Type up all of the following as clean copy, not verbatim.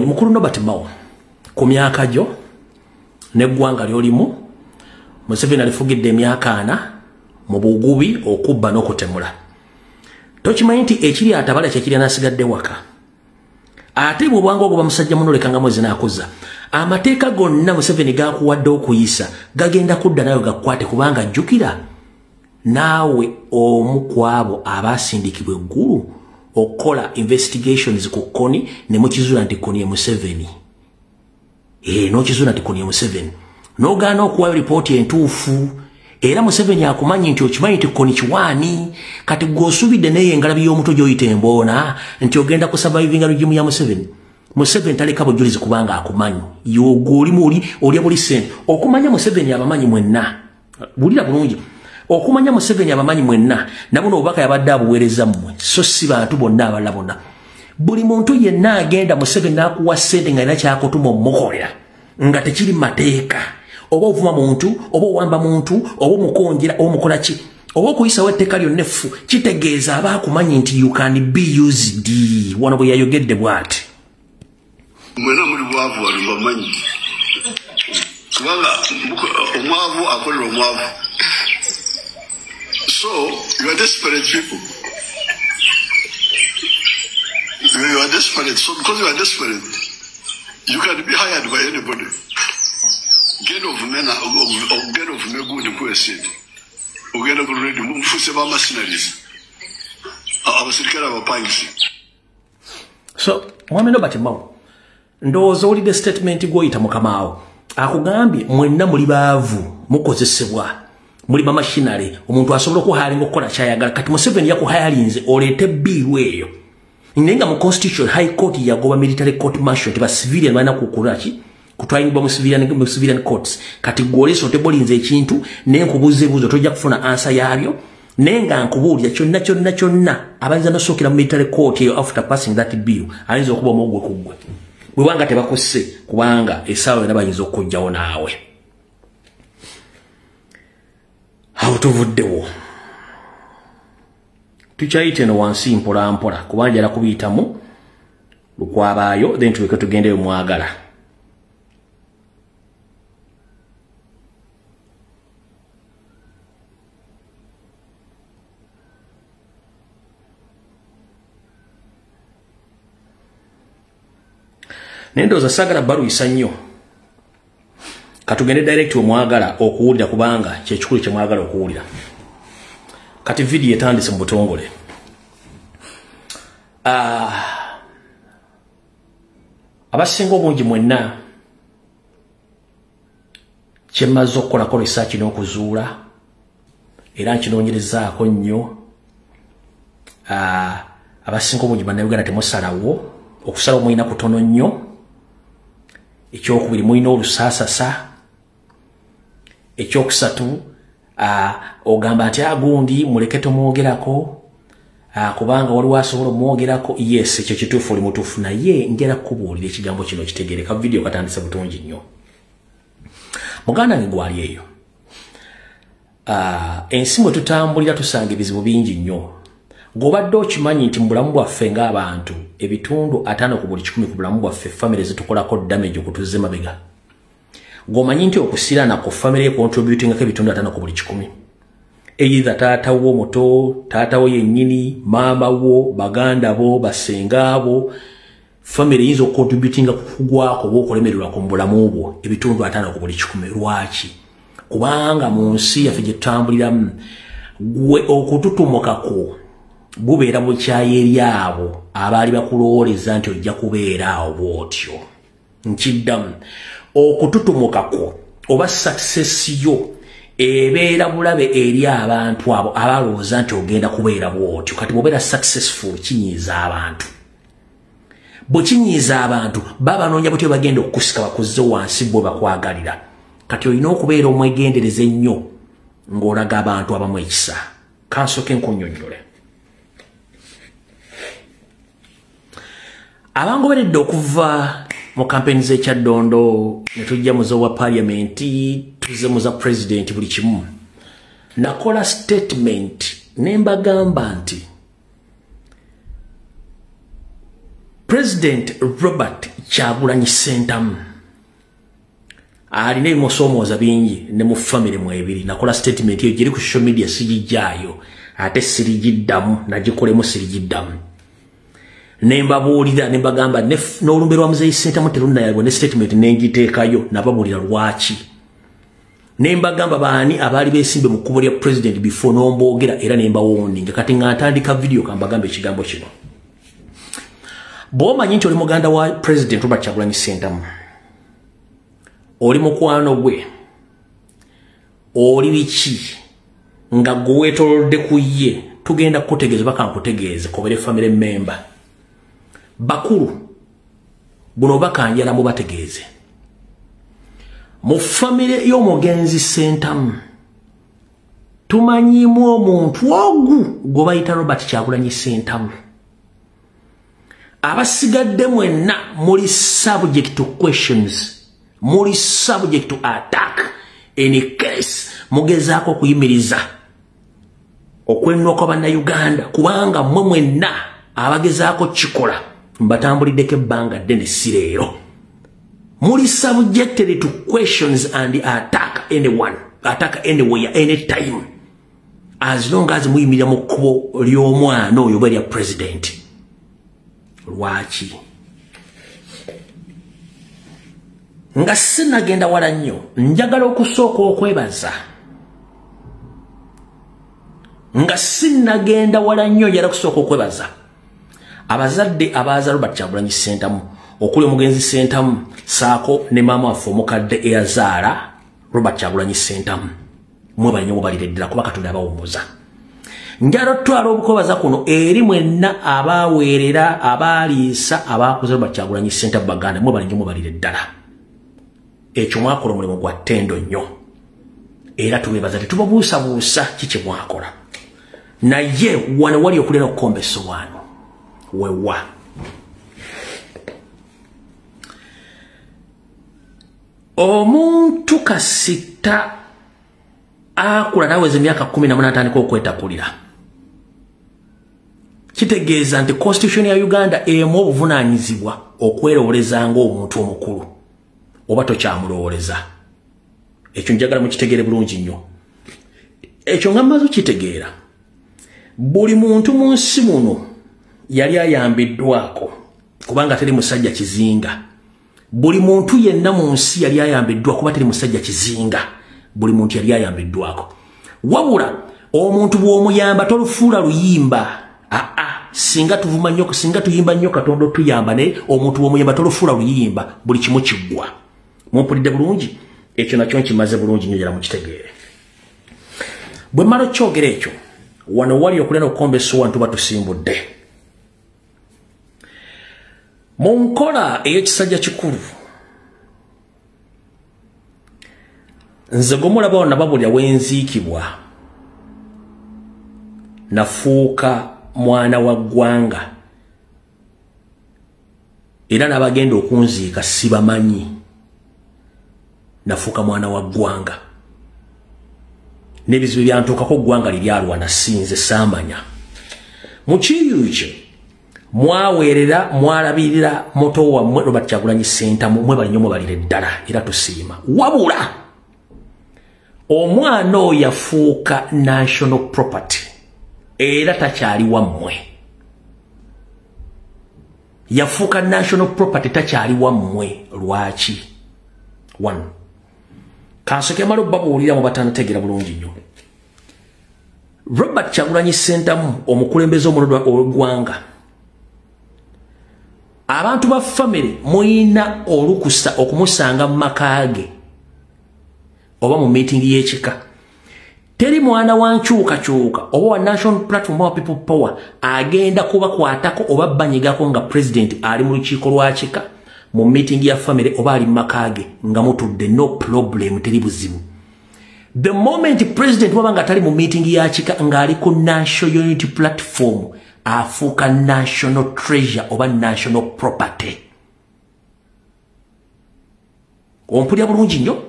mukuru Norbert Mao ku myaka gyo neggwanga lyolimu Museveni alifugidde emyaka 4 mu bugubi okubba n'okutemula. Tokimanyi nti ekiri atabala kyekiri anasigadde waka. Ate bw'obwanga ogwo bamusajja muno lekanga mwezi n'akuza. Amateeka gonna Museveni gakuwadde okuyisa gagenda kudda nayo gakwate kubanga jjukira naawe omu kwabo abasindikibwa eggulu okukola investigations ku Kony ne mukizuula nti Kony ye Museveni. N'okizuula nti Kony ye Museveni. N'ogaana okuwayo lipooti entuufu. Era Museveni akumanyi nti okimanyi nti Kony kiwaani kati gw'osubidde naye engalabi y'omutwe gy'oyita emboona nti ogenda kusurvivinga regimu ya Museveni. Museveni taleka bujulizi kubanga akumanyi. Olya buli sente. Okumanya Museveni abamanyi mwenna. Bulira bulungi. Okumanya Museveni abamanyi mwenna nabuno obubaka yabadde abuweereza mmwe so si bantu bonna abalala bonna. Buli muntu yenna agenda Museveni n'akuwa ssente nga alina kyakutuma omukolera nga tekiri mateeka. Oba ovuma muntu, oba owamba muntu, oba omukonjera, oba mukola ki. Oba okuyisawo etteeka lyonna effu kitegeeza aba akumanyi nti you can be used. Wano bwe yayogedde bw'ati. Mwena muli bwavu wano bamanyi. Kubanga omwavu akolera omwavu. So, you are desperate people. You are desperate. So, because you are desperate, you can be hired by anybody. Get of men or get of me good question. Or get of already move for several mercenaries. I was thinking of a pines. So, mwami Norbert Mao. Ndowooza olidde statement gw'oyita Mukamaawo. Akugambye mwenna muli baavu mukozesebwa. Muli mamashinale omuntu asobola okuhayalinga okukola kyayagala kati Museveni yakuhayalinze oleete biiru eyo. Nenga mu Constitution High Court yagoba military court martial tiba civilian balina kukulaki kutwayingibwa mu civilian courts kati gwoleso tebolinze ekintu nenkubuuza ebuuzo tojja kufuna answer yabyo nenga nkubuulira kyonna abayinza n'osookera mu military court eyo after passing that bill ayinza okuba omugwe kuggwe bwe wanga tebakusse kubanga essaawa era bayinza okujjawo naawe. Awo tuvuddewo tukyayite no wansi mpola mpola kubanja la kubiyitamu lukwabaayo then tuleke tugendeyo mwagala. Nendooza sagala baluyisa nnyo katugende direct omwagala okuwulira kubanga kyekikulu kye mwagala okuwulira. Kati video etandise mu butongole. Abasinga obungi mwenna kyemmaze okukolako research n'okuzuula era nkinoonyerezaako nnyo. Abasinga obungi bannayuganda temusalawo okusalawo mulina kutono nnyo. Ekyokubiri mulina olusaasasa. Ekyokusatu ogamba nti agundi muleke tomwogerako kubanga waliwo asobola omwogerako. Yes, ekyo kituufu oli mutuufu naye njala kukubuulira ekigambo kino kitegereka video katandise butongi nnyo. Muganda wange gwali eyo. Ensi mwe tutambulira tusanga ebizibu bingi nnyo. Gobadde okimanyi nti mu bulamu bwaffe ng'abantu ebitundu 5 ku buli 10 ku bulamu bwaffe famire zitukolako damage okutuzza emabega. Gomanyi nti okusirana ku family contributing ko ebitundu 5 ku buli 10. Either taata wo muto, taata wo yennyini, maama wo, baganda bo, basenga bo, family yizo contributing kugwako bw'okulemererwa ku bulamu bwo ebitundu 5 ku buli 10. Lwaki? Kubanga mu nsi yaffe gye tutambuliramu gwe okututumuka bubeera mu kyayi eri abo abaali bakulowooleza nti ojja kubeera awo bw'otyo. Nkiddamu okututumuka oba success yo ebeera bulabe eri abantu abo abalowooza nti ogenda kubeera bw'otyo. Kati bw'obeera successful kinyiiza abantu. Bwe kinyiiza abantu baba banoonya butyo bagenda okukusika bakuzze wansi bwe bakwagalira. Kati olina okubeera omwegendereza ennyo ng'olaga abantu abamu ekisa. Kansooke nkunnyonnyole. Abangoberedde okuva mu campaign z'ekyaddondo ne tujja muzo wa parliament tuze muza president buli kimu. Nakola statement nembagamba nti President Robert Kyagulanyi Ssentamu alina ebimosomooza bingi ne mu family mu ebiri. Nakola statement eyo giri ku social media sigijjaayo ate sirigiddamu nagikolemu sirigiddamu. Ne mbabuulira ne mbagamba n'olumbe lwa Muzeeyi Ssentamu terunnayabwa ne statement n'engiteekayo nababuulira lwaki. Ne mbagamba baani abaali beesimbe mu kkubo lya president before n'omboogera era ne mbawooninga kati nga ntandika video kambagamba ekigambo kino. Bw'omanyi nti oli muganda wa President Robert Kyagulanyi Ssentamu, oli mukwano gwe, oli biki nga gwe weetoolodde ku ye, tugenda kukutegeeza baka nkutegeeze kobere family member. Bakulu buno bakanjala mu bategeeze. Mu family y'omugenzi Ssentamu tumanyimu omuntu ogu gwe bayita Robert Kyagulanyi Ssentamu. Abasigadde mwenna muli subject to questions, muli subject to attack any case mugezaako kuyimiriza okwennoka bannayuganda kubanga mmwe mwenna abagezaako kikola mbatambuliddeko ebbanga ddene si leero. Muli subjected to questions and attack anyone, attack anywhere, anytime, as long as muyimirira mu kkubo ly'omwana oyo oba lya president. Lwaki? Nga sinagenda wala nnyo, njagala okusooka okwebaza. Nga sinagenda wala nnyo njagala okusooka okwebaza abazadde abaaza Robert Kyagulanyi Ssentamu, okuli omugenzi Ssentamu saako ne maama waffe omukadde eyazaala Robert Kyagulanyi Ssentamu. Mwe balinyo mubalire ddala kuba Katonda abawummuza. Njagala otwala obukwebaza kuno eri mwenna abaaweerera abaaliisa abaakuza Robert Kyagulanyi Ssentamu baganda, mwe balinyo mubalire ddala. Ekyo mwakola omulimu gwa ttendo nnyo era tubeebaza tetubabuusabuusa kiki mwakola. Naye wano wali okulera okukomba essowaani wewa. Omuntu kasita akula naweza emyaka 18 atandika okwetakulira, kitegeeza nti constitution ya Uganda emu obuvunaanyizibwa okwerowoleza ng'omuntu omukulu oba tokyamulowoleza. Ekyo njagala mukitegeere bulungi nnyo. Ekyo nga mmaze okitegeera, buli muntu mu nsi muno yali ayambiddwako kubanga teri musajja kizinga. Buli muntu yenna mu nsi yali ayambiddwa kuba teri musajja kizinga. Buli muntu yali ayambiddwako. Wabula omuntu bw'omuyamba tolufuula luyimba. Singa tuvuma nnyo, singa tuyimba nnyo Katonda tuyamba, naye omuntu bw'omuyamba tolufuula luyimba, buli kimu kiggwa. Mumpulidde bulungi? Ekyo nakyo nkimaze bulungi nnyo, njagala mukitegeere. Bwe mmala okyogera ekyo, wano wali okulena okukomba essuwa ntuba tusimbudde. Mu nkola ey'ekisajja kikulu, nze gomulabawo nababulya wenziikibwa nafuuka mwana wa ggwanga era n'abagenda okunziika sibamanyi. Nafuuka mwana wa ggwanga n'ebizibu byantuukako ggwanga liryalwana sinze saamanya. Mu kiyiiyo kye mwaweerera mwalabirira muto wammwe Robert Kyagulanyi Ssentamu, mwe balinyo mubalire ddala era tusiima. Wabula omwana oyo yafuuka national property era takyali wammwe. Yafuuka national property takyali wammwe. Lwaki? 1. Kansoke malo babuulira mu batanategeera bulungi nnyo. Robert Kyagulanyi Ssentamu omukulembeze omulodwa olw'eggwanga, abantu ba family muyina olukusa okumusanga mu makaage oba mu meeting y'ekika. Teri mwana wa nkyukakyuka oba wa national platform wa people power agenda kubakwatako oba banyigako nga president ali mu lukiiko lwa kika mu meeting ya family oba ali mu makaage nga mutudde, no problem, teri buzibu. The moment president wabanga atali mu meeting ya kika nga ali ku national unity platform, afuuka national treasure oba national property. Ompulya bulungi nnyo?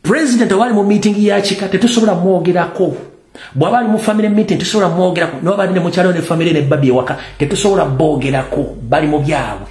President wali mu meeting ya kika tetusobola mwogerako. bwaba ali mu family meeting tusobola mwogerako, n'obadde ne mukyalo ne family ne babbi ewaka tetusobola boogerako, bali mu byabwe.